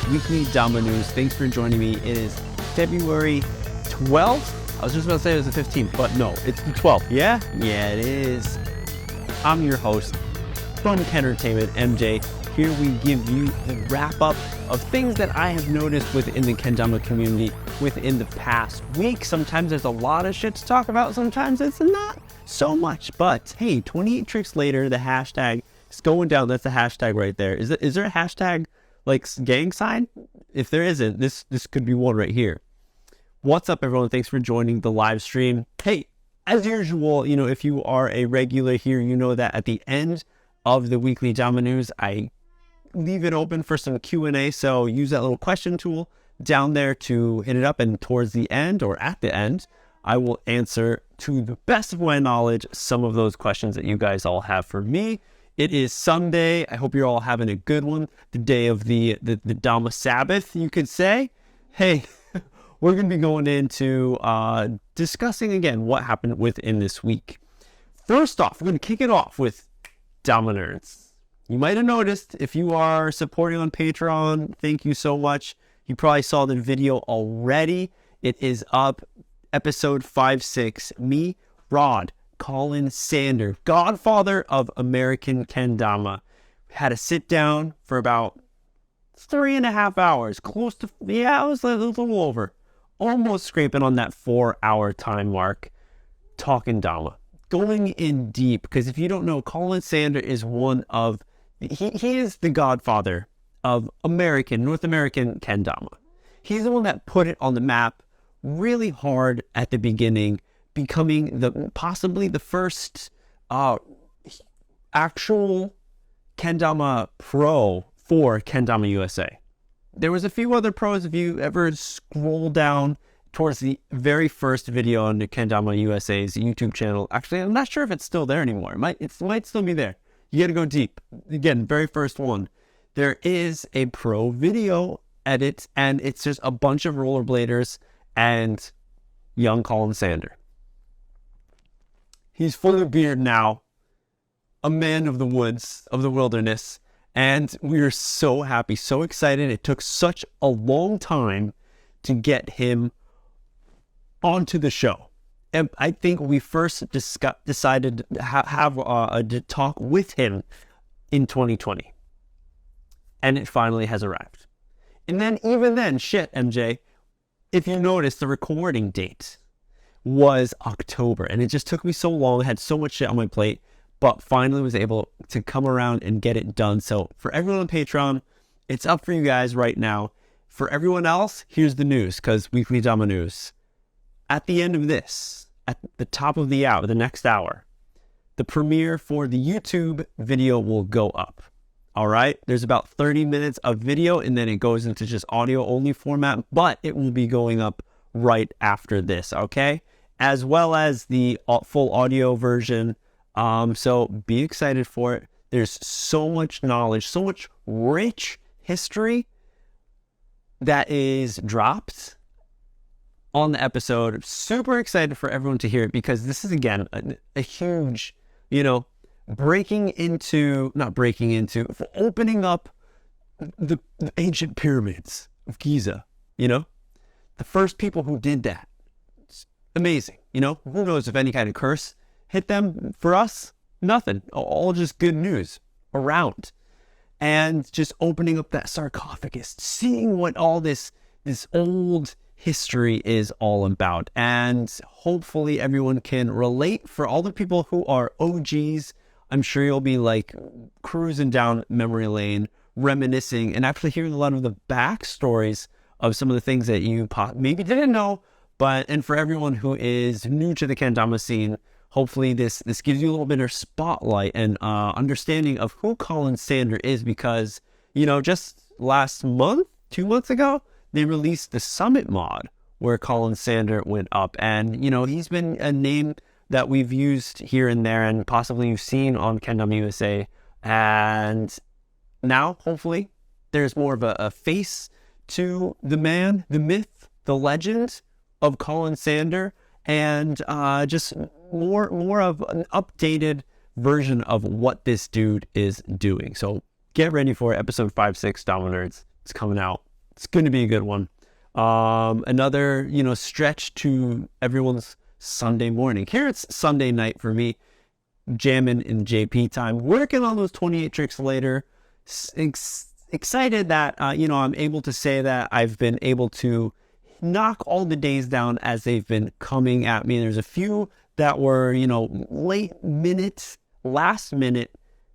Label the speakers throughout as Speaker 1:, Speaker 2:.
Speaker 1: weekly Dama news. Thanks for joining me. It is February 12th. I was just about to say it was the 15th, but no, it's the 12th. Yeah, it is. I'm your host from Kendertainment, MJ. Here we give you the wrap up of things that I have noticed within the kendama community within the past week. Sometimes there's a lot of shit to talk about. Sometimes it's not so much. But hey, 28 tricks later, the hashtag is going down. That's the hashtag right there. Is there a hashtag like gang sign? If there isn't, this could be one right here. What's up, everyone? Thanks for joining the live stream. Hey, as usual, if you are a regular here, you know that at the end of the weekly Dama news, I leave it open for some Q&A. So use that little question tool down there to hit it up. And towards the end or at the end, I will answer to the best of my knowledge some of those questions that you guys all have for me. It is Sunday. I hope you're all having a good one. The day of the Dama Sabbath, you could say. Hey, we're going to be going into discussing again what happened within this week. First off, we're going to kick it off with Dama Nerds. You might have noticed, if you are supporting on Patreon, thank you so much. You probably saw the video already. It is up, episode 5-6. Me, Rod, Colin Sander, godfather of American kendama, had a sit down for about 3.5 hours, close to, it was a little over, almost scraping on that 4-hour time mark, talking Dama, going in deep. Because if you don't know, Colin Sander is he is the godfather of North American kendama. He's the one that put it on the map really hard at the beginning, becoming possibly the first actual kendama pro for Kendama USA. There was a few other pros. If you ever scroll down towards the very first video on the Kendama USA's YouTube channel, actually, I'm not sure if it's still there anymore. It might still be there. You got to go deep. Again, very first one. There is a pro video edit, and it's just a bunch of rollerbladers and young Colin Sander. He's full of beard now, a man of the woods, of the wilderness, and we are so happy, so excited. It took such a long time to get him onto the show. And I think we first decided to have a talk with him in 2020. And it finally has arrived. And then, even then, shit, MJ, if you notice, the recording date was October. And it just took me so long. I had so much shit on my plate. But finally was able to come around and get it done. So for everyone on Patreon, it's up for you guys right now. For everyone else, here's the news, because weekly Dama news. At the end of this, at the top of the hour, the next hour, the premiere for the YouTube video will go up. All right. There's about 30 minutes of video, and then it goes into just audio only format, but it will be going up right after this. Okay. As well as the full audio version. So be excited for it. There's so much knowledge, so much rich history that is dropped on the episode. Super excited for everyone to hear it, because this is, again, a huge, opening up the ancient pyramids of Giza, the first people who did that. It's amazing. Who knows if any kind of curse hit them? For us, nothing. All just good news around. And just opening up that sarcophagus, seeing what all this old history is all about. And hopefully everyone can relate. For all the people who are OGs, I'm sure you'll be like cruising down memory lane, reminiscing, and actually hearing a lot of the backstories of some of the things that you maybe didn't know. And for everyone who is new to the kendama scene, hopefully this gives you a little bit of spotlight and understanding of who Colin Sander is, because, just last month, 2 months ago, they released the Summit mod where Colin Sander went up. And, he's been a name that we've used here and there, and possibly you've seen on Kendama USA. And now, hopefully, there's more of a face to the man, the myth, the legend of Colin Sander, and just more of an updated version of what this dude is doing. So get ready for it. Episode 5-6 Dama Nerds. It's coming out It's going to be a good one. Another, stretch to everyone's Sunday morning. Here it's Sunday night for me, jamming in JP time, working on those 28 tricks later. Excited that, I'm able to say that I've been able to knock all the days down as they've been coming at me. There's a few that were, last minute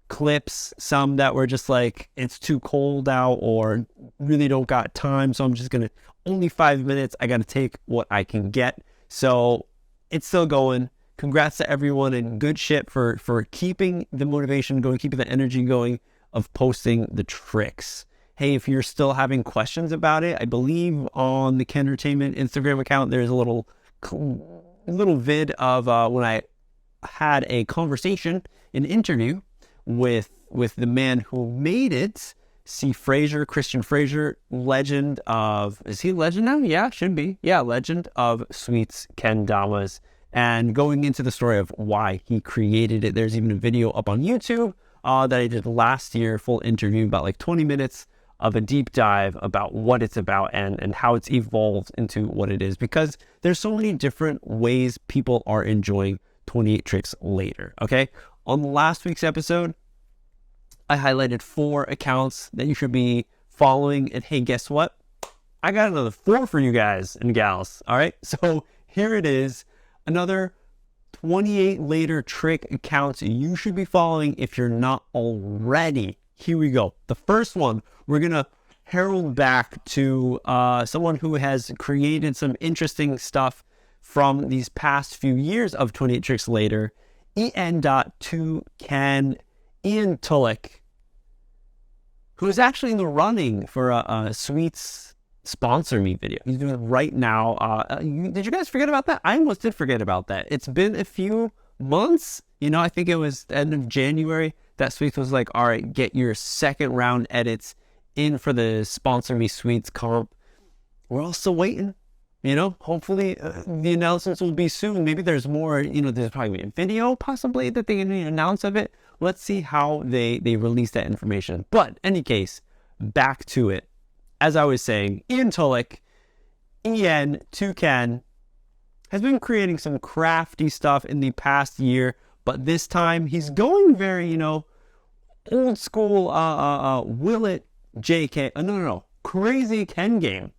Speaker 1: clips, some that were just like, it's too cold out or really don't got time. So I'm just going to, only 5 minutes. I got to take what I can get. So it's still going. Congrats to everyone and good shit for keeping the motivation going, keeping the energy going of posting the tricks. Hey, if you're still having questions about it, I believe on the kendertainment Instagram account, there's a little vid of when I had a conversation, an interview with the man who made it, Christian Fraser, legend of, is he legend now? Yeah, should be. Yeah, legend of sweets kendamas. And going into the story of why he created it, there's even a video up on YouTube that I did last year, full interview, about like 20 minutes of a deep dive about what it's about and how it's evolved into what it is. Because there's so many different ways people are enjoying 28 tricks later, okay? On last week's episode, I highlighted 4 accounts that you should be following. And hey, guess what? I got another 4 for you guys and gals, all right? So here it is. Another 28 later trick accounts you should be following if you're not already. Here we go. The first one, we're going to herald back to someone who has created some interesting stuff from these past few years of 28 tricks later. Ian Tulloch, who is actually in the running for a Sweets sponsor me video. He's doing it right now. Did you guys forget about that? I almost did forget about that. It's been a few months. I think it was the end of January that Sweets was like, all right, get your second round edits in for the sponsor me Sweets comp. We're all still waiting. Hopefully the announcements will be soon. Maybe there's more, there's probably a video possibly that they can announce of it. Let's see how they release that information. But any case, back to it. As I was saying, Ian Tulloch, Toucan, has been creating some crafty stuff in the past year, but this time he's going very, old school, Wyatt JK, no, crazy Ken game.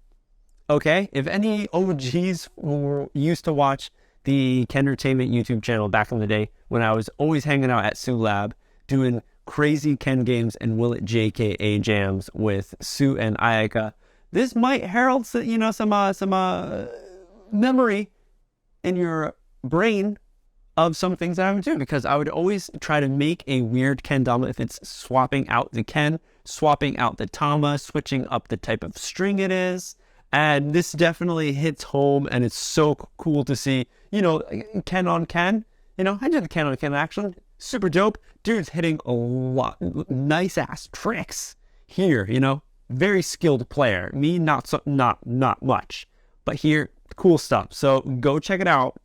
Speaker 1: Okay, if any OGs who used to watch the kendertainment YouTube channel back in the day when I was always hanging out at Sue Lab doing crazy Ken games and Wyatt JKA jams with Sue and Ayaka, this might herald some memory in your brain of some things that I would do, because I would always try to make a weird kendama if it's swapping out the ken, swapping out the tama, switching up the type of string it is. And this definitely hits home, and it's so cool to see, Ken on Ken. I did the Ken on Ken action. Super dope. Dude's hitting a lot nice ass tricks here, very skilled player. Me, not much, but here, cool stuff. So go check it out.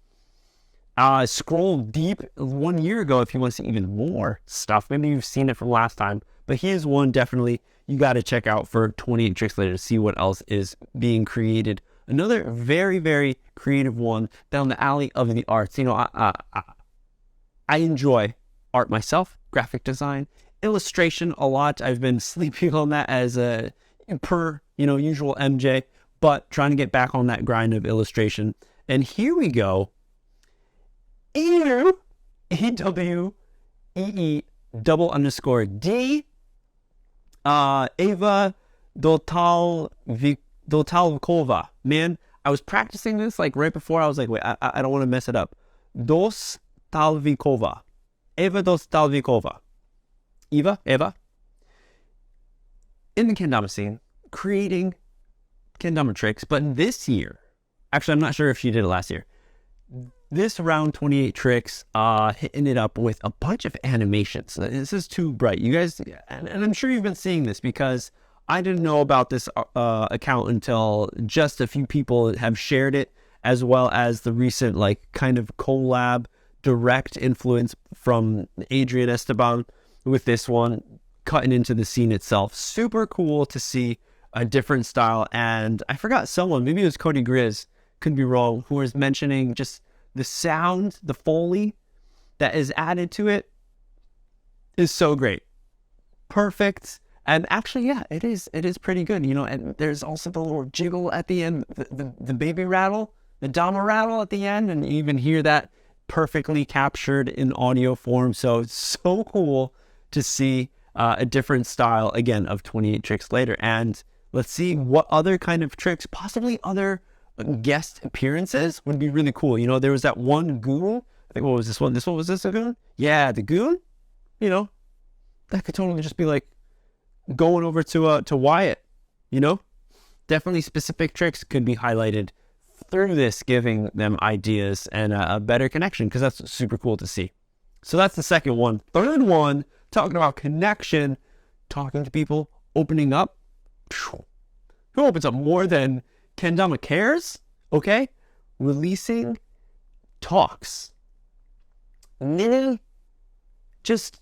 Speaker 1: Scroll deep 1 year ago if you want to see even more stuff. Maybe you've seen it from last time, but here's one definitely you got to check out for 28 tricks later to see what else is being created. Another very, very creative one down the alley of the arts. I enjoy art myself, graphic design, illustration a lot. I've been sleeping on that as a usual MJ, but trying to get back on that grind of illustration. And here we go. EWEE_D Ava Dotalvikova. Man, I was practicing this like right before. I was like, wait, I don't want to mess it up. Dostalvikova. Eva Dostalvikova. Eva. In the kendama scene, creating kendama tricks, but this year, actually, I'm not sure if she did it last year. This round 28 tricks, hitting it up with a bunch of animations. This is too bright. You guys, and I'm sure you've been seeing this because I didn't know about this account until just a few people have shared it, as well as the recent kind of collab direct influence from Adrian Esteban with this one cutting into the scene itself. Super cool to see a different style. And I forgot someone, maybe it was Cody Grizz, could be wrong, who was mentioning just the sound, the Foley that is added to it is so great. Perfect. And actually, yeah, it is pretty good, you know. And there's also the little jiggle at the end, the baby rattle, the Dama rattle at the end, and you even hear that perfectly captured in audio form. So it's so cool to see a different style again of 28 Tricks Later. And let's see what other kind of tricks, possibly other guest appearances would be really cool. You know, there was that one goon. I think, what was this one? Was this a goon? Yeah, the goon. You know, that could totally just be like going over to Wyatt. You know, definitely specific tricks could be highlighted through this, giving them ideas and a better connection, because that's super cool to see. So that's the second one. Third one, talking about connection, talking to people, opening up. Who opens up more than Kendama Cares? Okay, releasing talks. Mini, just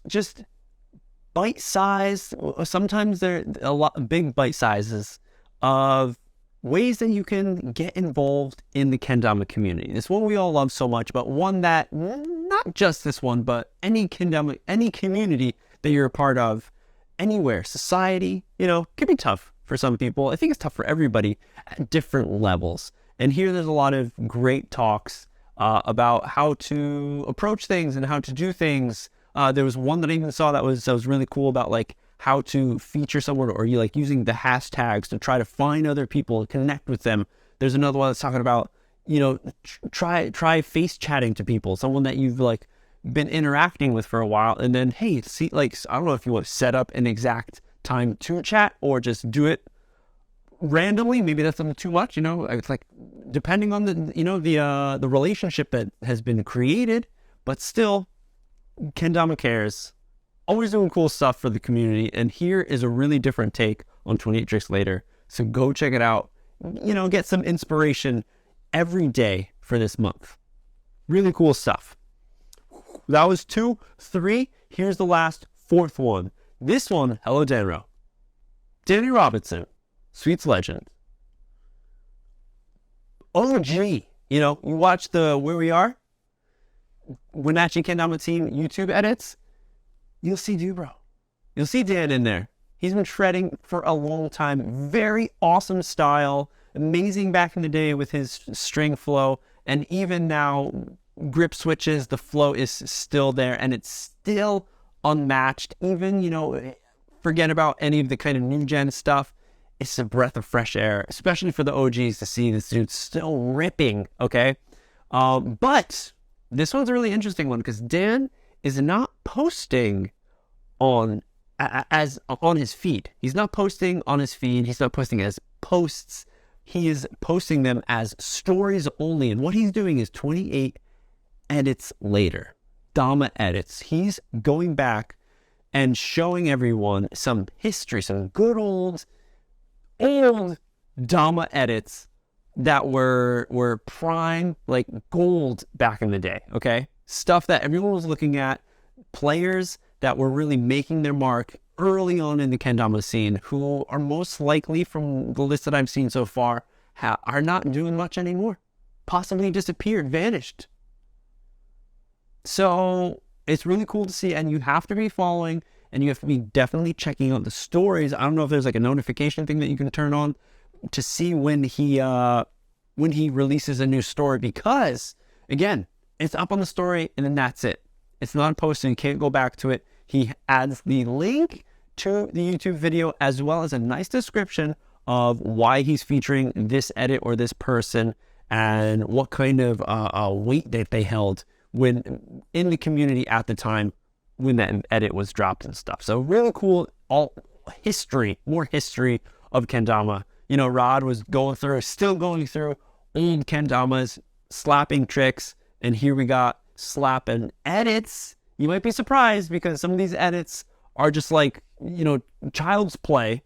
Speaker 1: bite size. Sometimes they're a lot big bite sizes of ways that you can get involved in the kendama community. This one we all love so much, but one that, not just this one, but any kendama, any community that you're a part of, anywhere, society, you know, can be tough for some people. I think it's tough for everybody at different levels. And here there's a lot of great talks about how to approach things and how to do things. There was one that I even saw that was really cool about like how to feature someone, or you like using the hashtags to try to find other people and connect with them. There's another one that's talking about, you know, try face chatting to people, someone that you've like been interacting with for a while, and then, hey, see, like, I don't know if you want to set up an exact time to chat or just do it randomly. Maybe that's something too much, you know. It's like depending on the, you know, the relationship that has been created, but still, Kendama Cares, always doing cool stuff for the community. And here is a really different take on 28 Tricks Later. So go check it out. You know, get some inspiration every day for this month. Really cool stuff. That was 2, 3. Here's the last, 4th one. This one, hello Danro. Danny Robinson, Sweets legend. OG, you know, you watch the Where We Are, Wenatchee Kendama Team YouTube edits, you'll see Dubro. You'll see Dan in there. He's been shredding for a long time. Very awesome style. Amazing back in the day with his string flow. And even now, grip switches, the flow is still there. And it's still unmatched. Even, you know, forget about any of the kind of new gen stuff. It's a breath of fresh air, especially for the OGs to see this dude still ripping, okay? But this one's a really interesting one because Dan is not posting on his feed. He's not posting on his feed. He's not posting as posts. He is posting them as stories only. And what he's doing is 28 edits later. Dama edits. He's going back and showing everyone some history, some good old Dama edits that were prime, like gold back in the day, okay? Stuff that everyone was looking at, players that were really making their mark early on in the kendama scene, who are most likely, from the list that I've seen so far, are not doing much anymore. Possibly disappeared, vanished. So it's really cool to see, and you have to be following, and you have to be definitely checking out the stories. I don't know if there's like a notification thing that you can turn on to see when he releases a new story, because again, it's up on the story and then that's it. It's not posted. You can't go back to it. He adds the link to the YouTube video as well as a nice description of why he's featuring this edit or this person and what kind of weight that they held when in the community at the time when that edit was dropped and stuff. So really cool, more history of kendama. You know, Rod was still going through old kendamas, slapping tricks, and here we got slapping edits. You might be surprised because some of these edits are just like, you know, child's play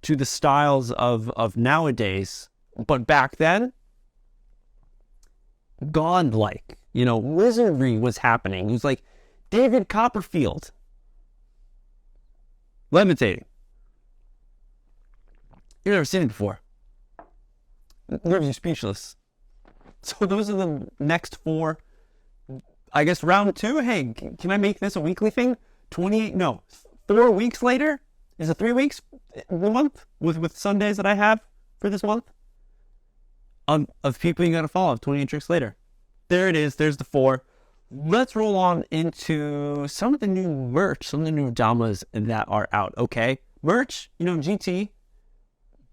Speaker 1: to the styles of nowadays. But back then, godlike, you know, wizardry was happening. It was like David Copperfield levitating. You've never seen it before. It leaves you speechless. So those are the next 4. I guess round 2. Hey, can I make this a weekly thing? 4 weeks later? Is it 3 weeks? A month? With Sundays that I have for this month? Of people you gotta follow, 28 tricks later. There it is. There's the 4. Let's roll on into some of the new merch, some of the new Damas that are out. Okay, merch. GT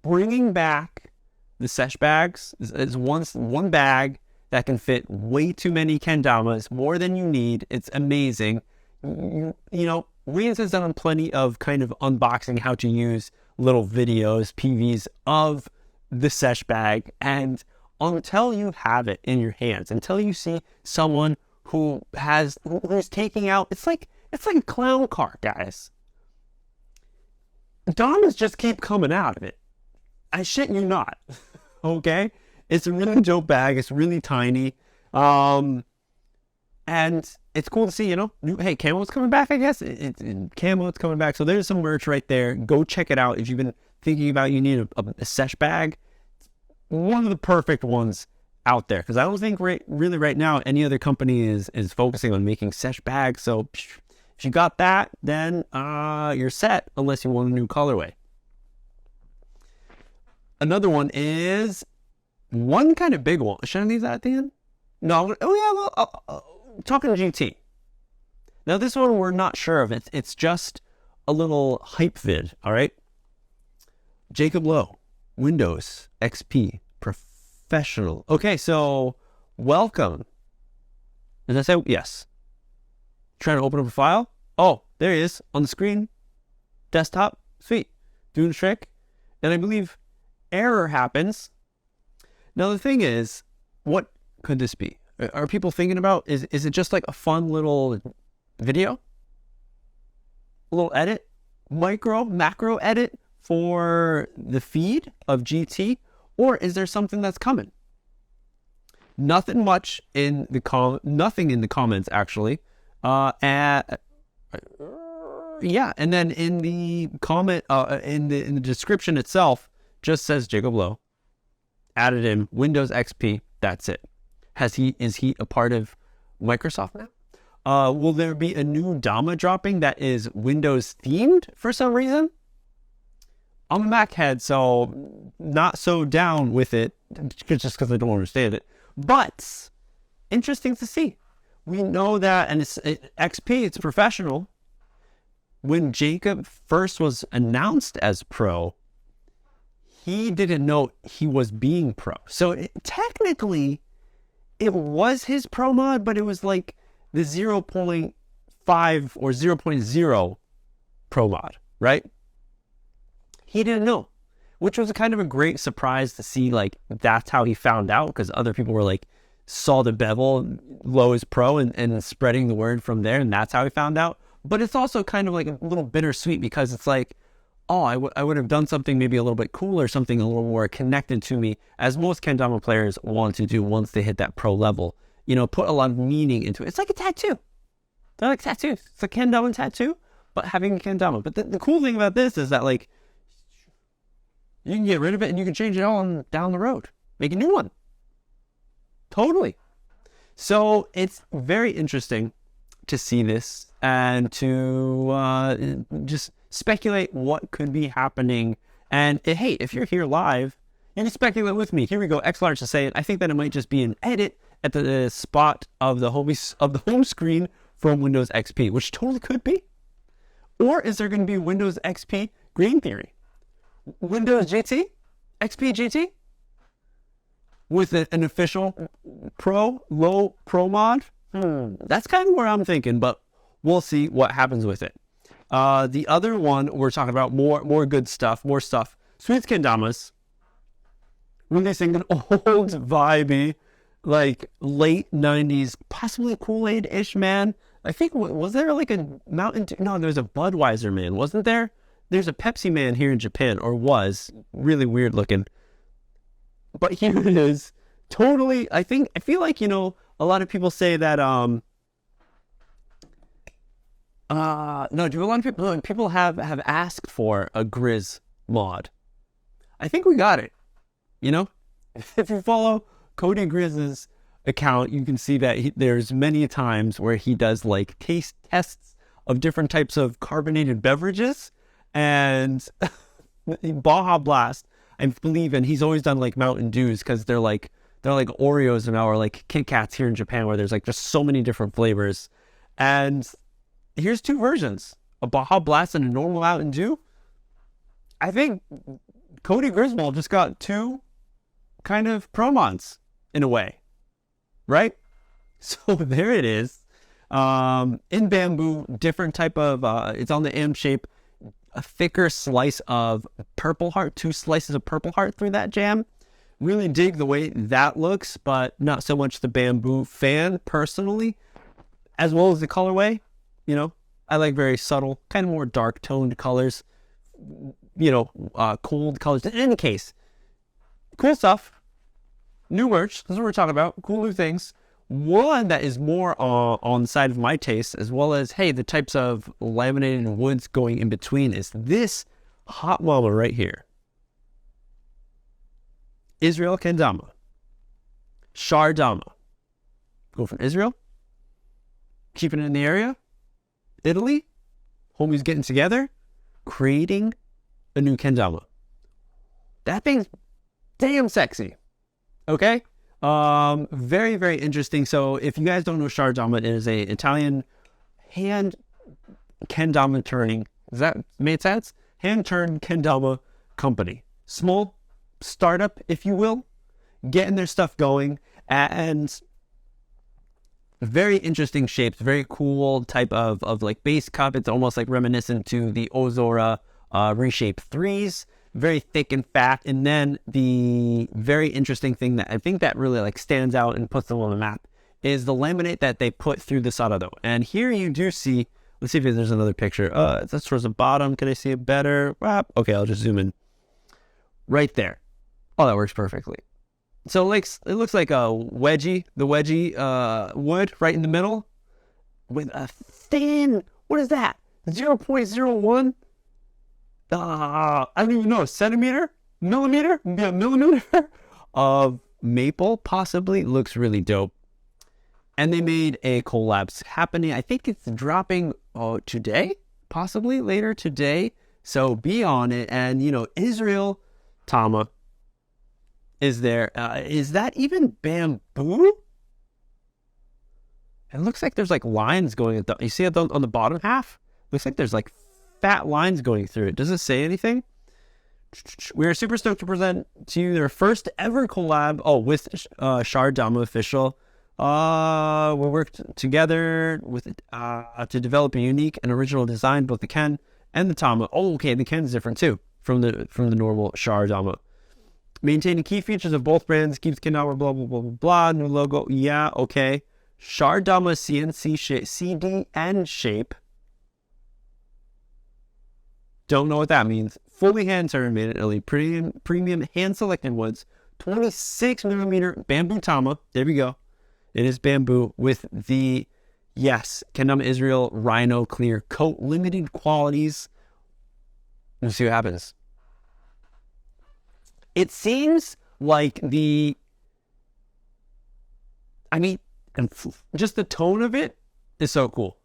Speaker 1: bringing back the Sesh bags is one bag that can fit way too many kendamas, more than you need. It's amazing. Rians has done plenty of kind of unboxing, how to use little videos, PVs of the Sesh bag, and until you have it in your hands, until you see someone who's taking out, it's like a clown car, guys. Damas just keep coming out of it. I shit you not. Okay, it's a really dope bag. It's really tiny, and it's cool to see. Hey, camo's coming back. I guess camo is coming back. So there's some merch right there. Go check it out if you've been thinking about you need a Sesh bag. One of the perfect ones out there, because I don't think really right now any other company is focusing on making Sesh bags. So if you got that, then you're set, unless you want a new colorway. Another one is one kind of big one. Should I leave that at the end? No. Oh yeah. Talking GT. Now this one we're not sure of. It's just a little hype vid. All right. Jacob Lowe, Windows XP Professional. Okay, so welcome. Did I say yes? Trying to open up a file. Oh, there he is on the screen. Desktop. Sweet. Doing the trick. And I believe error happens. Now the thing is, what could this be? Are people thinking about, is it just like a fun little video? A little edit? Macro edit for the feed of GT? Or is there something that's coming? Nothing much in the nothing in the comments actually. Yeah, and then in the comment, in the description itself, just says Jacob Lowe. Added in Windows XP. That's it. Is he a part of Microsoft now? Will there be a new Dama dropping that is Windows themed for some reason? I'm a Mac head, so not so down with it, just because I don't understand it. But interesting to see. We know that, and it's XP, it's professional. When Jacob first was announced as pro, he didn't know he was being pro. So technically, it was his pro mod, but it was like the 0.5 or 0.0 pro mod, right? He didn't know, which was kind of a great surprise to see. Like, that's how he found out, because other people were like, saw the bevel, Lowe is pro, and spreading the word from there, and that's how he found out. But it's also kind of like a little bittersweet, because it's like, oh, I would have done something maybe a little bit cooler, something a little more connected to me, as most kendama players want to do once they hit that pro level. Put a lot of meaning into it. It's like a tattoo. They're like tattoos. It's a kendama tattoo, but having a kendama. But the cool thing about this is that, like, you can get rid of it and you can change it all down the road. Make a new one. Totally. So it's very interesting to see this and to just speculate what could be happening. And hey, if you're here live, you can speculate with me. Here we go. X Large to say it. I think that it might just be an edit at the spot of the home screen from Windows XP, which totally could be. Or is there going to be Windows XP Green Theory? Windows GT? XP GT? With an official low pro mod? That's kind of where I'm thinking, but we'll see what happens with it. The other one, we're talking about more good stuff, more stuff. Sweet Kendamas. Releasing an old vibey, like late 90s, possibly Kool-Aid-ish man. I think, was there like a Mountain Dew? No, there's a Budweiser man, wasn't there? There's a Pepsi man here in Japan, or was. Really weird looking. But here it is. Totally, I feel like, a lot of people say that, no, do a lot of people have asked for a Grizz mod. I think we got it. You know, if you follow Cody Grizz's account, you can see that there's many times where he does like taste tests of different types of carbonated beverages, and Baja Blast, I believe, and he's always done like Mountain Dews because they're like Oreos now, or like Kit Kats here in Japan, where there's like just so many different flavors. And here's two versions: a Baja Blast and a normal Mountain Dew. I think Cody Griswold just got two kind of promons in a way, right? So there it is. In bamboo, different type of, it's on the M shape, a thicker slice of Purple Heart, 2 slices of Purple Heart through that jam. Really dig the way that looks, but not so much the bamboo fan personally, as well as the colorway. You know, I like very subtle, kind of more dark toned colors, you know, cold colors. In any case, cool stuff. New merch, that's what we're talking about. Cool new things. One that is more on the side of my taste, as well as, hey, the types of laminated woods going in between, is this hot mama right here. Israel Kendama. Shar Dama. Go from Israel. Keeping it in the area. Italy. Homies getting together. Creating a new kendama. That thing's damn sexy. Okay? Very, very interesting. So if you guys don't know, Shar Dama is a Italian hand kendama turning. Does that make sense? Hand turned kendama company. Small startup, if you will, getting their stuff going, and very interesting shapes, very cool type of like base cup. It's almost like reminiscent to the Ozora Reshape 3s, very thick and fat. And then the very interesting thing that I think that really like stands out and puts them on the map is the laminate that they put through the sarado. And here you do see, let's see if there's another picture. That's towards the bottom. Can I see it better? Okay, I'll just zoom in. Right there. Oh, that works perfectly. So like, it looks like a wedgie, the wedgie wood right in the middle with a thin, what is that? 0.01? I don't even know, millimeter of maple, possibly. Looks really dope. And they made a collab happening. I think it's dropping today, possibly later today. So be on it. And, you know, Israel Tama is there. Is that even bamboo? It looks like there's like lines going at the, you see it on the bottom half? Looks like there's like fat lines going through it. Does it say anything? We are super stoked to present to you their first ever collab. With Shar Dama official. We worked together with to develop a unique and original design, both the Ken and the Tama. Okay, the Ken's different too from the normal Shar Dama. Maintaining key features of both brands, keeps kendama, blah blah blah blah blah. New logo, yeah, okay. Shar Dama CNC shape, CDN shape. Don't know what that means. Fully hand turned, made in Italy. Premium hand selected woods. 26mm bamboo Tama. There we go. It is bamboo with the, yes, Kendama Israel Rhino Clear Coat. Limited qualities. Let's see what happens. It seems like just the tone of it is so cool.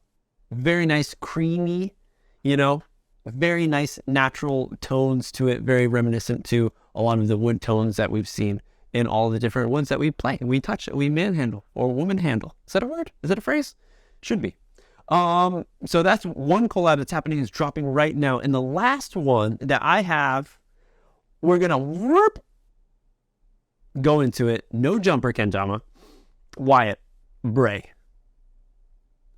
Speaker 1: Very nice, creamy, you know, very nice natural tones to it. Very reminiscent to a lot of the wood tones that we've seen in all the different ones that we play, we touch, we manhandle or woman handle. Is that a word? Is that a phrase? Should be. So that's one collab that's happening, is dropping right now. And the last one that I have, we're gonna go into it. No jumper kendama. Wyatt Bray.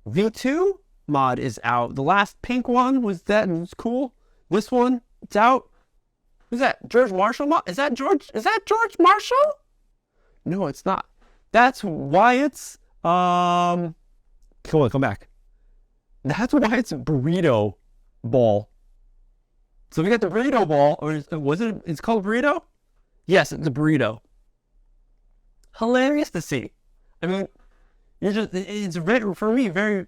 Speaker 1: V2 mod is out. The last pink one was cool. This one, it's out. Who's that? George Marshall mod? Is that George Marshall? No, it's not. That's Wyatt's come back. That's Wyatt's burrito ball. So we got the burrito ball, or it's called burrito? Yes, it's a burrito. Hilarious to see. I mean, it's very, for me, very,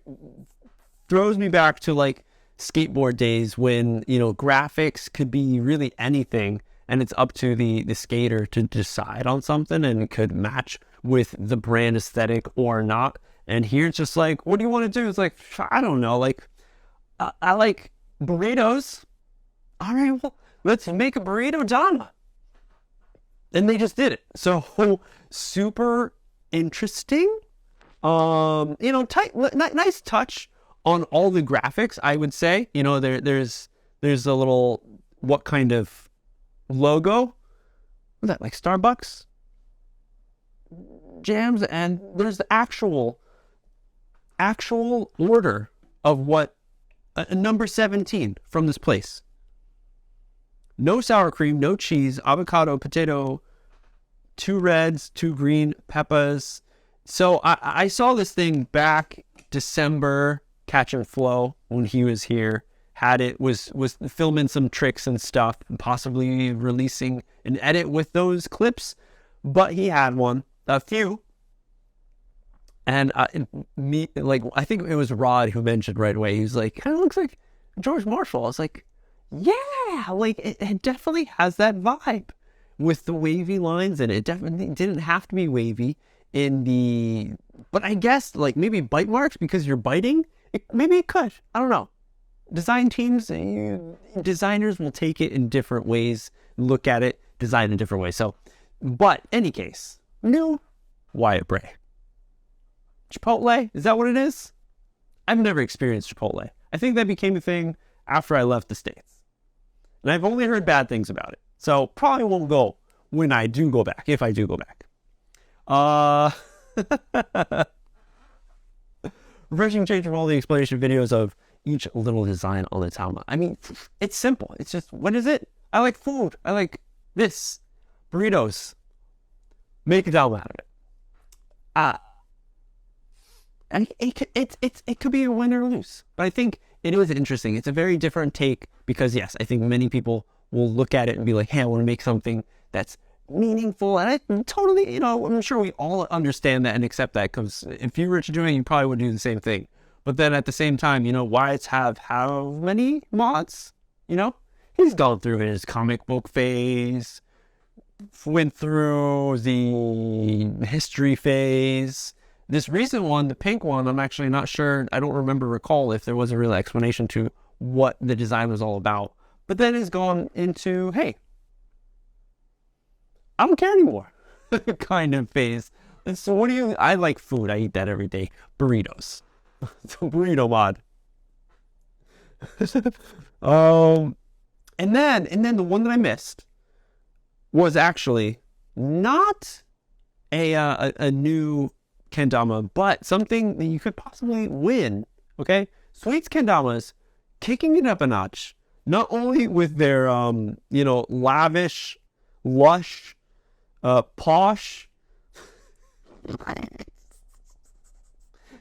Speaker 1: throws me back to like skateboard days when, you know, graphics could be really anything. and it's up to the skater to decide on something, and it could match with the brand aesthetic or not. And here it's just like, what do you want to do? It's like, I don't know, like, I like burritos. All right, well, let's make a burrito Dama. And they just did it. So super interesting. You know, nice touch on all the graphics, I would say. You know, there's a little, what kind of logo? What's that, like Starbucks? Jams, and there's the actual order of what number 17 from this place. No sour cream, no cheese, avocado, potato, 2 reds, 2 green peppers. So I saw this thing back December, Catch and Flow, when he was here. Was filming some tricks and stuff, and possibly releasing an edit with those clips. But he had a few. And I think it was Rod who mentioned right away. He was like, kind of looks like George Marshall. I was like, yeah, like it definitely has that vibe with the wavy lines, and it definitely didn't have to be wavy but I guess like maybe bite marks because you're biting. Maybe it could. I don't know. Design teams, designers will take it in different ways, look at it, design in different ways. So, but any case, new Wyatt Bray. Chipotle, is that what it is? I've never experienced Chipotle. I think that became a thing after I left the States. And I've only heard bad things about it. So probably won't go when I do go back, if I do go back. Refreshing change from all the explanation videos of each little design on the Dama. I mean, it's simple. It's just, what is it? I like food. I like this. Burritos. Make a Dama out of it. And it could be a win or lose. But I think it was interesting. It's a very different take because, yes, I think many people will look at it and be like, hey, I want to make something that's meaningful. And I totally, you know, I'm sure we all understand that and accept that, because if you were to do it, you probably would do the same thing. But then at the same time, you know, Wyatt's have how many mods? You know, he's gone through his comic book phase, went through the history phase. This recent one, the pink one, I'm actually not sure. I don't recall if there was a real explanation to what the design was all about. But then it's gone into, hey, I don't care anymore kind of phase. And so I like food. I eat that every day. Burritos. It's a burrito mod. And then the one that I missed was actually not a new kendama, but something that you could possibly win. Okay, Sweets Kendamas kicking it up a notch, not only with their lavish, lush, posh.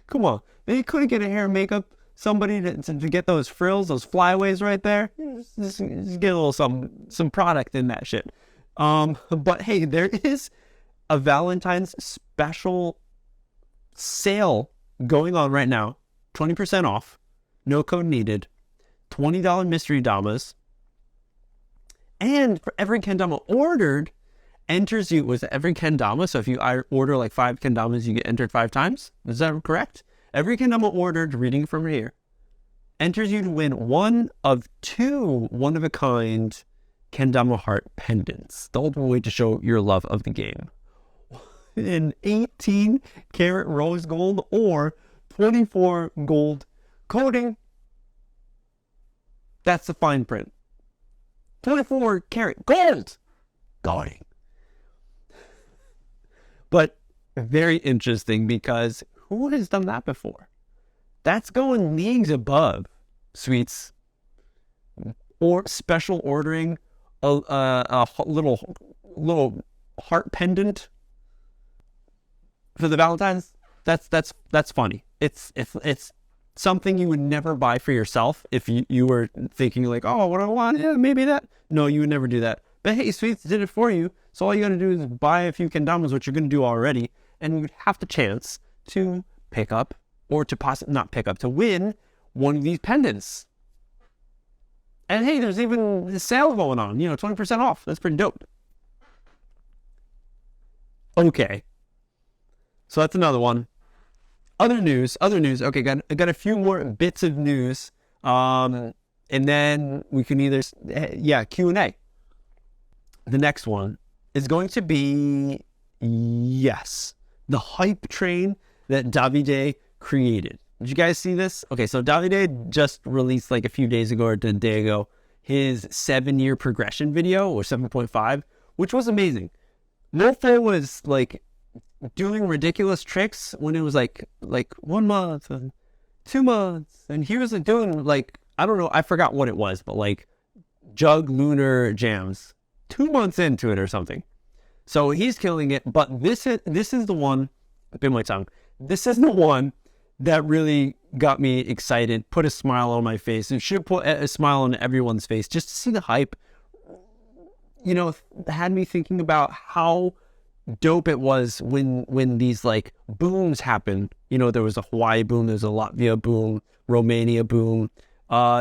Speaker 1: Come on, they couldn't get a hair and makeup somebody to get those frills, those flyaways right there. Just get a little some product in that shit. But hey, there is a Valentine's special sale going on right now. 20% off, no code needed, $20 mystery Damas, and for every kendama ordered enters you with every kendama. So if you order like 5 kendamas, you get entered 5 times. Is that correct? Every kendama ordered, reading from here, enters you to win one of 2 one-of-a-kind kendama heart pendants, the ultimate way to show your love of the game. In 18 karat rose gold or 24 gold coating. That's the fine print. 24 karat gold coating. But very interesting, because who has done that before? That's going leagues above Sweets or special ordering a little heart pendant for the Valentine's. That's funny. It's something you would never buy for yourself if you were thinking like, oh, what do I want? Yeah, maybe that. No, you would never do that. But hey, Sweets did it for you. So all you gotta do is buy a few kendamas, which you're gonna do already, and you'd have the chance to pick up, or to not pick up, to win one of these pendants. And hey, there's even a sale going on, 20% off. That's pretty dope. Okay. So that's another one. Other news. Okay, I got a few more bits of news. And then we can either, Q&A. The next one is going to be, yes, the hype train that Davide created. Did you guys see this? Okay, so Davide just released like a few days ago or a day ago his 7-year progression video, or 7.5, which was amazing. Mofo was like doing ridiculous tricks when it was like 1 month and 2 months, and he was like doing like, I don't know, I forgot what it was, but like jug lunar jams 2 months into it or something. So he's killing it. But this is the one, bit my tongue. This is the one that really got me excited, put a smile on my face, and should put a smile on everyone's face just to see the hype. Had me thinking about how dope it was when these like booms happened. There was a Hawaii boom, there's a Latvia boom, Romania boom.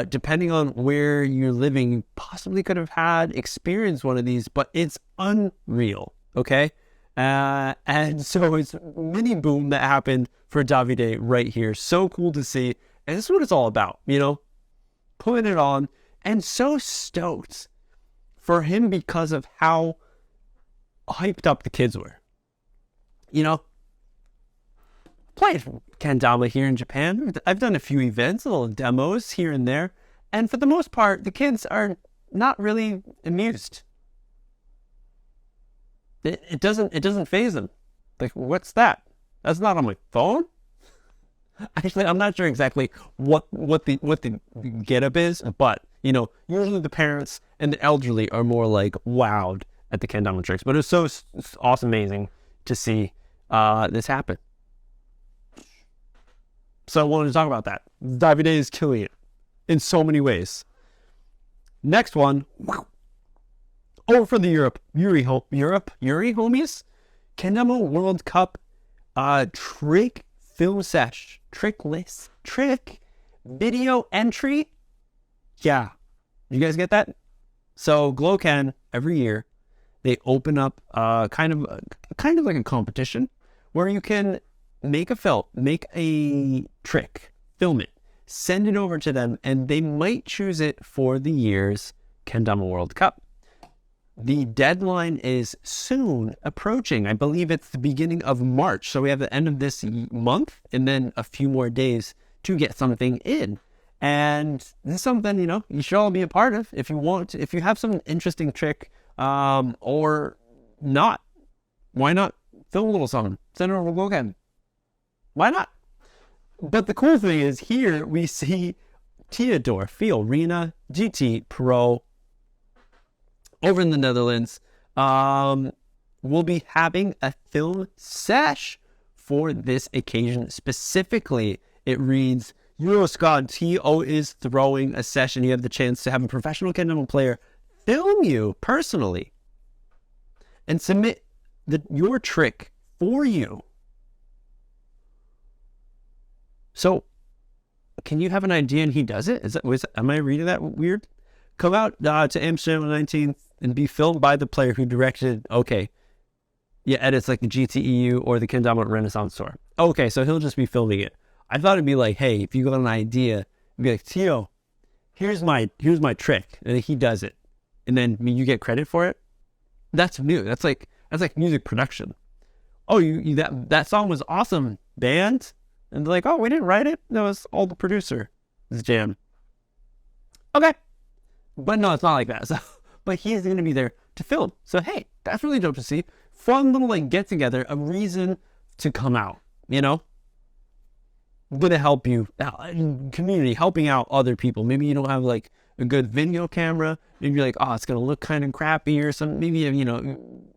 Speaker 1: Depending on where you're living, you possibly could have experienced one of these, but it's unreal. Okay. And so it's a mini boom that happened for Davide right here. So cool to see. And this is what it's all about, putting it on, and so stoked for him because of how hyped up the kids were. Played kendama here in Japan. I've done a few events, little demos here and there. And for the most part, the kids are not really amused. It doesn't faze them. Like, what's that? That's not on my phone? Actually, I'm not sure exactly what the getup is, but usually the parents and the elderly are more like wowed at the kendama tricks. But it's so awesome, amazing to see this happen. So I wanted to talk about that. Davide is killing it in so many ways. Next one. Over for the Yuri homies. Kendama World Cup trick film sesh. Trick video entry. Yeah. You guys get that? So Gloken, every year, they open up kind of like a competition where you can make a trick, film it, send it over to them, and they might choose it for the year's Kendama World Cup. The deadline is soon approaching. I believe it's the beginning of March. So we have the end of this month and then a few more days to get something in. And this is something, you should all be a part of if you want. If you have some interesting trick or not, why not film a little something? Send it over to Gloken. Why not? But the cool thing is here we see Theodore Fiorina GT Pro over in the Netherlands. We'll be having a film sesh for this occasion. Specifically, it reads, Euroscod TO is throwing a session. You have the chance to have a professional kendama player film you personally and submit your trick for you. So, can you have an idea and he does it? Am I reading that weird? Come out to Amsterdam on the 19th and be filmed by the player who directed, edits like the GTEU or the Kendama Renaissance Tour. Okay, so he'll just be filming it. I thought it'd be like, hey, if you got an idea, it'd be like, Tio, here's my trick, and he does it, and then you get credit for it. That's new. That's like music production. Oh, that song was awesome, band. And they're like, oh, we didn't write it. That was all the producer's jam. Okay. But no, it's not like that. So, but he's going to be there to film. So, hey, that's really dope to see. Fun little get together, a reason to come out, going to help you out, community, helping out other people. Maybe you don't have like a good video camera. Maybe you're like, oh, it's going to look kind of crappy or something. Maybe you have,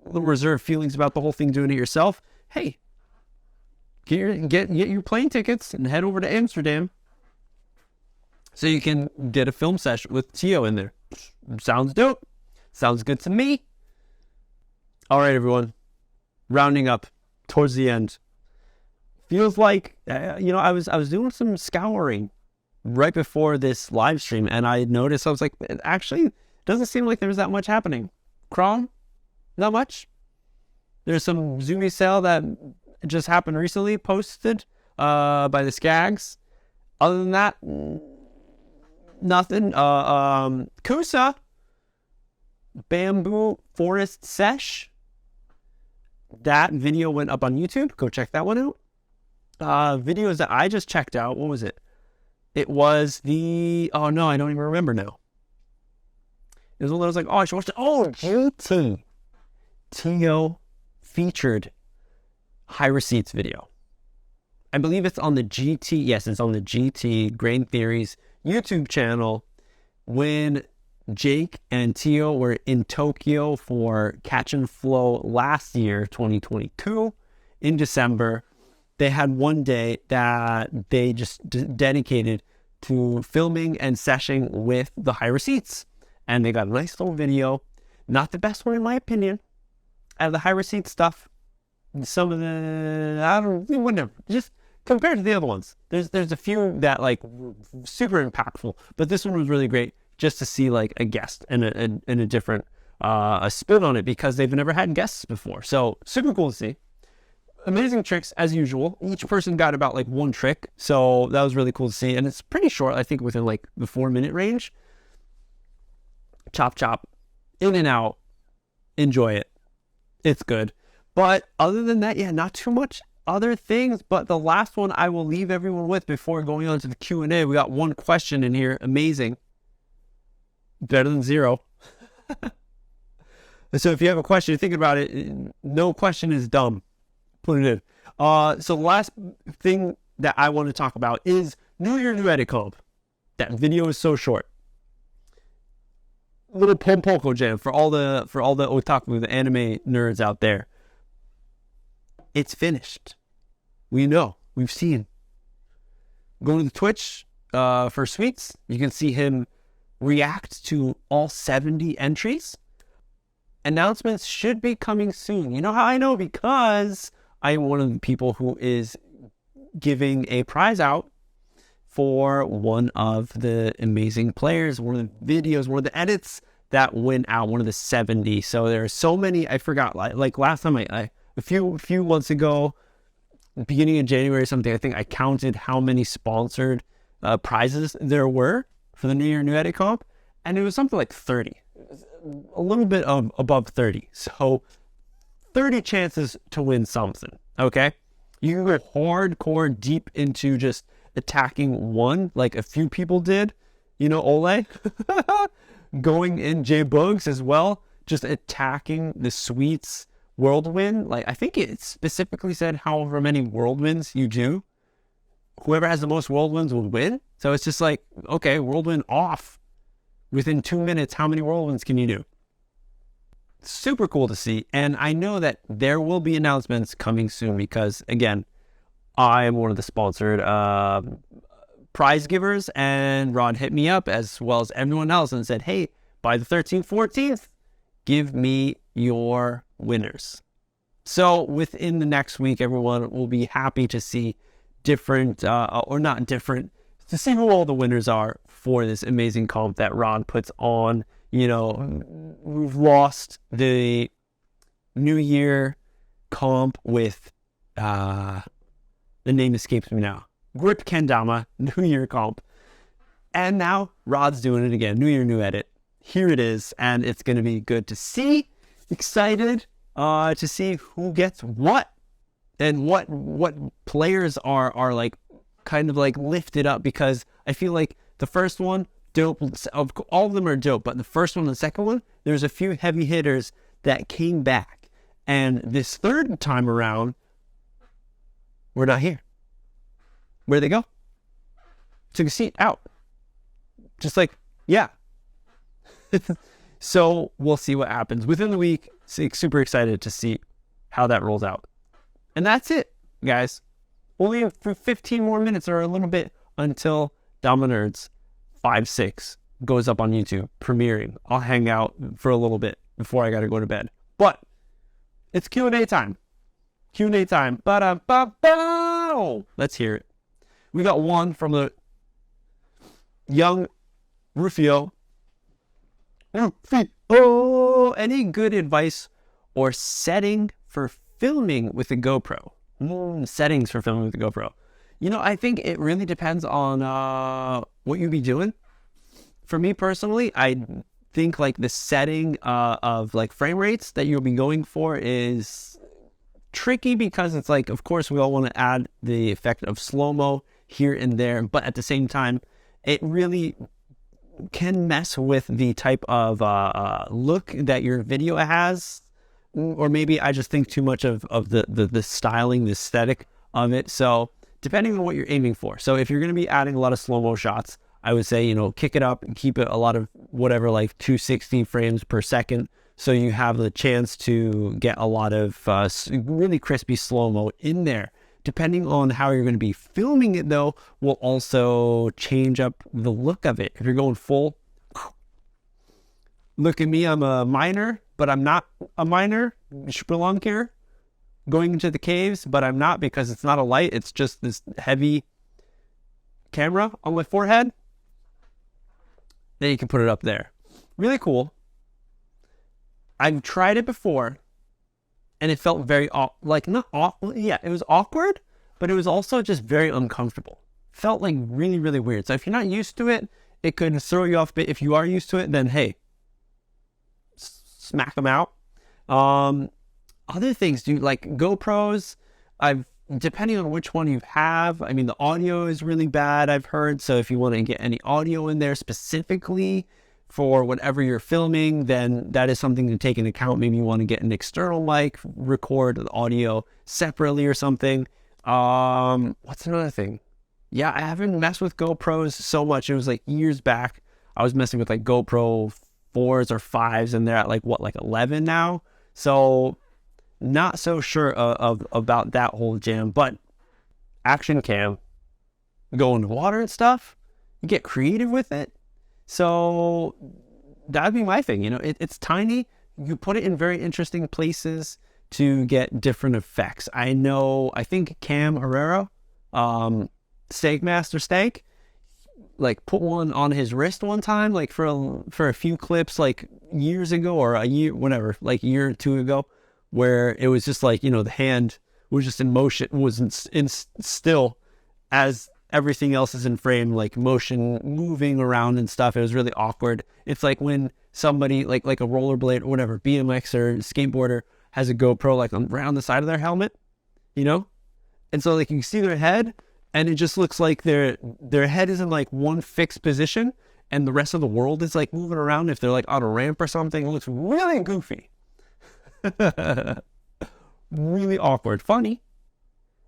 Speaker 1: little reserved feelings about the whole thing, doing it yourself. Hey, get your plane tickets and head over to Amsterdam so you can get a film session with Tio in there. Sounds dope. Sounds good to me. All right, everyone. Rounding up towards the end. Feels like, I was doing some scouring right before this live stream, and I noticed, I was like, it actually doesn't seem like there's that much happening. Chrome, not much. There's some Zoomy sale that just happened recently, posted by the Skags. Other than that, nothing. Kusa, Bamboo Forest Sesh. That video went up on YouTube. Go check that one out. Videos that I just checked out. What was it? It was the... Oh, no, I don't even remember now. It was one that I was like, oh, I should watch it. Oh, GT. Tio featured High Receipts video. I believe it's on the GT. Yes, it's on the GT Grain Theories YouTube channel. When Jake and Tio were in Tokyo for Catch and Flow last year, 2022, in December, they had one day that they just dedicated to filming and seshing with the High Receipts. And they got a nice little video. Not the best one in my opinion. Out of the High Receipts stuff, some of the, I don't know, whatever. Just compared to the other ones, there's a few that like super impactful, but this one was really great just to see like a guest and a different a spin on it, because they've never had guests before. So super cool to see. Amazing tricks as usual. Each person got about like one trick, so that was really cool to see. And it's pretty short, I think within like the 4-minute range. Chop chop, in and out, enjoy it. It's good. But other than that, yeah, not too much other things. But the last one I will leave everyone with before going on to the Q&A. We got one question in here. Amazing. Better than zero. So if you have a question, you're thinking about it, no question is dumb. Put it in. So the last thing that I want to talk about is NewYear NewEdit comp. That video is so short. Little Pompoko jam for all the otaku, the anime nerds out there. It's finished. We know. We've seen. Go to the Twitch for Sweets. You can see him react to all 70 entries. Announcements should be coming soon. You know how I know? Because I am one of the people who is giving a prize out for one of the amazing players, one of the videos, one of the edits that went out, one of the 70. So there are so many, I forgot, like last time a few months ago, beginning of January or something, I think I counted how many sponsored prizes there were for the NewYear NewEdit comp, and it was something like 30. A little bit above 30. So 30 chances to win something, okay? You can go hardcore deep into just attacking one, like a few people did, you know, Ole, going in J-Bugs as well, just attacking the Sweets whirlwind. Like, I think it specifically said however many whirlwinds you do, whoever has the most whirlwinds will win. So it's just like, okay, whirlwind off. Within 2 minutes, how many whirlwinds can you do? Super cool to see. And I know that there will be announcements coming soon because, again, I am one of the sponsored prize givers, and Rod hit me up as well as everyone else and said, hey, by the 13th, 14th, give me your winners. So within the next week, everyone will be happy to see different, or not different, to see who all the winners are for this amazing comp that Rod puts on. You know, we've lost the NewYear comp with, the name escapes me now, Grip Kendama, NewYear comp. And now Rod's doing it again, NewYear NewEdit. Here it is, and it's going to be good to see. Excited to see who gets what, and what players are like kind of like lifted up, because I feel like the first one, dope, all of them are dope, but the first one and the second one, there's a few heavy hitters that came back, and this third time around, we're not here. Where'd they go? Took a seat out. Just like, yeah. So we'll see what happens within the week. Super excited to see how that rolls out. And that's it, guys. Only for 15 more minutes or a little bit until Dama Nerds 5-6 goes up on YouTube, premiering. I'll hang out for a little bit before I got to go to bed. But it's Q&A time. Q&A time. Ba-da-ba-ba! Let's hear it. We got one from the... young Rufio. Oh, any good advice or setting for filming with a GoPro? Settings for filming with a GoPro. You know, I think it really depends on what you'll be doing. For me personally, I think like the setting of like frame rates that you'll be going for is tricky, because it's like, of course, we all want to add the effect of slow-mo here and there, but at the same time, it really can mess with the type of look that your video has. Or maybe I just think too much of the styling, the aesthetic of it. So depending on what you're aiming for. So if you're going to be adding a lot of slow-mo shots, I would say, you know, kick it up and keep it a lot of whatever, like 260 frames per second. So you have the chance to get a lot of really crispy slow-mo in there. Depending on how you're going to be filming it, though, will also change up the look of it. If you're going full, look at me, I'm a miner, but I'm not a miner. Spelunker, going into the caves, but I'm not, because it's not a light. It's just this heavy camera on my forehead. Then you can put it up there. Really cool. I've tried it before, and it felt very, it was awkward, but it was also just very uncomfortable. Felt like really, really weird. So if you're not used to it, it could throw you off a bit. If you are used to it, then hey, smack them out. Other things, dude, like GoPros, depending on which one you have, I mean, the audio is really bad, I've heard. So if you want to get any audio in there specifically for whatever you're filming, then that is something to take into account. Maybe you want to get an external mic, record the audio separately or something. What's another thing? Yeah, I haven't messed with GoPros so much. It was like years back. I was messing with like GoPro 4s or 5s, and they're at like 11 now. So not so sure about that whole jam. But action cam, go in the water and stuff, you get creative with it. So that'd be my thing. You know, it's tiny. You put it in very interesting places to get different effects. I think Cam Herrera, Steak Master Steak, like put one on his wrist one time, like for a few clips, like years ago, or a year, whatever, like a year or two ago, where it was just like, you know, the hand was just in motion, wasn't in still, as everything else is in frame, like motion moving around and stuff. It was really awkward. It's like when somebody like a rollerblade or whatever, BMX or skateboarder, has a GoPro like around the side of their helmet, you know? And so like you see their head, and it just looks like their head is in like one fixed position, and the rest of the world is like moving around. If they're like on a ramp or something, it looks really goofy. Really awkward. Funny,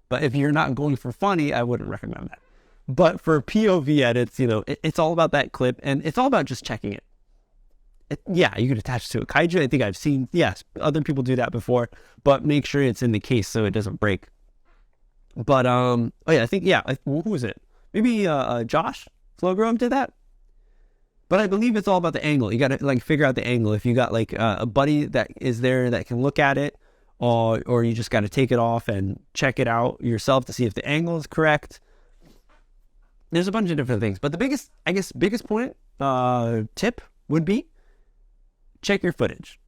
Speaker 1: but if you're not going for funny, I wouldn't recommend that. But for POV edits, you know, it's all about that clip, and it's all about just checking it. Yeah, you could attach it to a kaiju. I think I've seen, yes, other people do that before, but make sure it's in the case so it doesn't break. But, oh yeah, I think, yeah, who was it? Maybe Josh Flowgrow did that? But I believe it's all about the angle. You got to like figure out the angle. If you got like a buddy that is there that can look at it, or you just got to take it off and check it out yourself to see if the angle is correct. There's a bunch of different things. But the biggest point, tip would be, check your footage.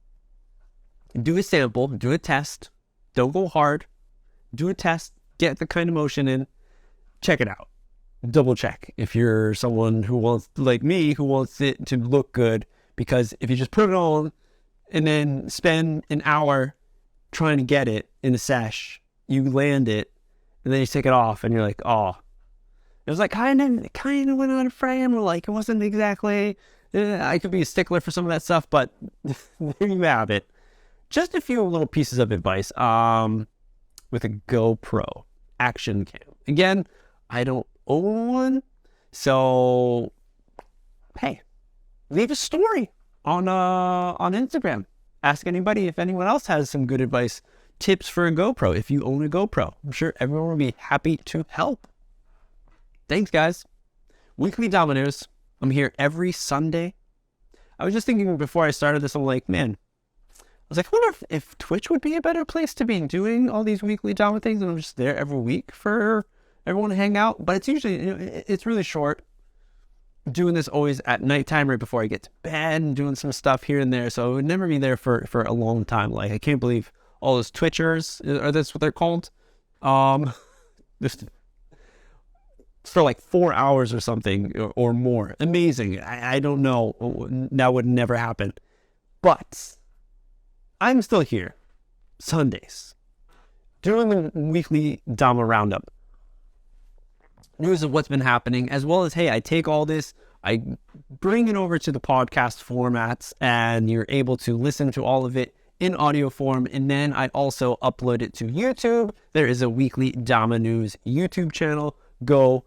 Speaker 1: Do a sample, do a test. Don't go hard. Do a test, get the kind of motion in, check it out. Double check if you're someone who wants, like me, who wants it to look good. Because if you just put it on and then spend an hour trying to get it in a sesh, you land it, and then you take it off and you're like, oh, it was like kind of went out of frame, or like it wasn't exactly. I could be a stickler for some of that stuff, but there you have it. Just a few little pieces of advice with a GoPro action cam. Again, I don't own one, so hey, leave a story on Instagram. Ask anybody if anyone else has some good advice, tips for a GoPro. If you own a GoPro, I'm sure everyone will be happy to help. Thanks, guys. Weekly Dama News. I'm here every Sunday. I was just thinking before I started this, I'm like, man, I was like, I wonder if Twitch would be a better place to be doing all these weekly Dama things, and I'm just there every week for everyone to hang out. But it's usually, you know, it's really short. doing this always at nighttime right before I get to bed and doing some stuff here and there. So I would never be there for a long time. Like, I can't believe all those Twitchers, are that's what they're called? Just for like 4 hours or something or more. Amazing. I don't know. That would never happen. But I'm still here Sundays doing the weekly Dama roundup. News of what's been happening, as well as, hey, I take all this, I bring it over to the podcast formats, and you're able to listen to all of it in audio form, and then I also upload it to YouTube. There is a weekly Dama News YouTube channel. Go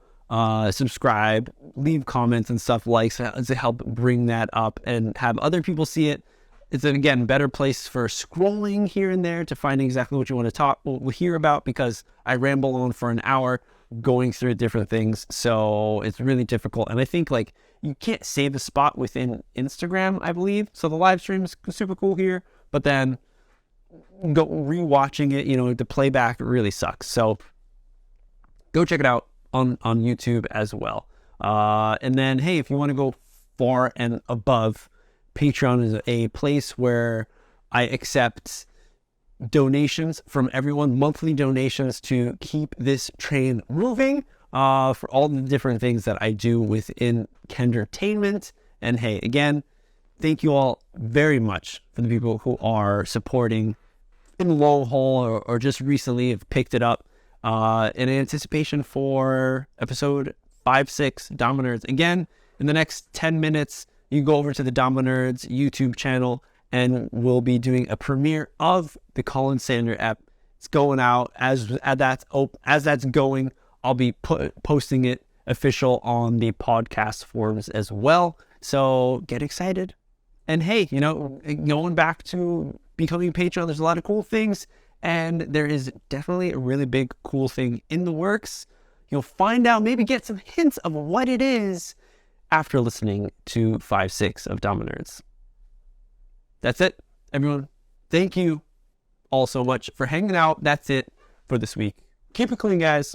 Speaker 1: subscribe, leave comments and stuff like that to help bring that up and have other people see it. It's, again, better place for scrolling here and there to find exactly what you want to hear about, because I ramble on for an hour going through different things, so it's really difficult. And I think, like, you can't save a spot within Instagram, I believe. So the live stream is super cool here, but then go rewatching it, you know, the playback really sucks. So go check it out on YouTube as well. And then, hey, if you want to go far and above, Patreon is a place where I accept donations from everyone, monthly donations to keep this train moving, for all the different things that I do within kendertainment. And hey, again, thank you all very much for the people who are supporting in the long haul or just recently have picked it up in anticipation for episode 5-6 Dama Nerds. Again, in the next 10 minutes, you go over to the Dama Nerds YouTube channel, and we'll be doing a premiere of the Colin Sander app. It's going out as that's going. I'll be posting it official on the podcast forums as well. So get excited. And hey, you know, going back to becoming a Patreon, there's a lot of cool things, and there is definitely a really big cool thing in the works. You'll find out, maybe get some hints of what it is after listening to 5-6 of Dama Nerds. That's it, everyone. Thank you all so much for hanging out. That's it for this week. Keep it clean, guys.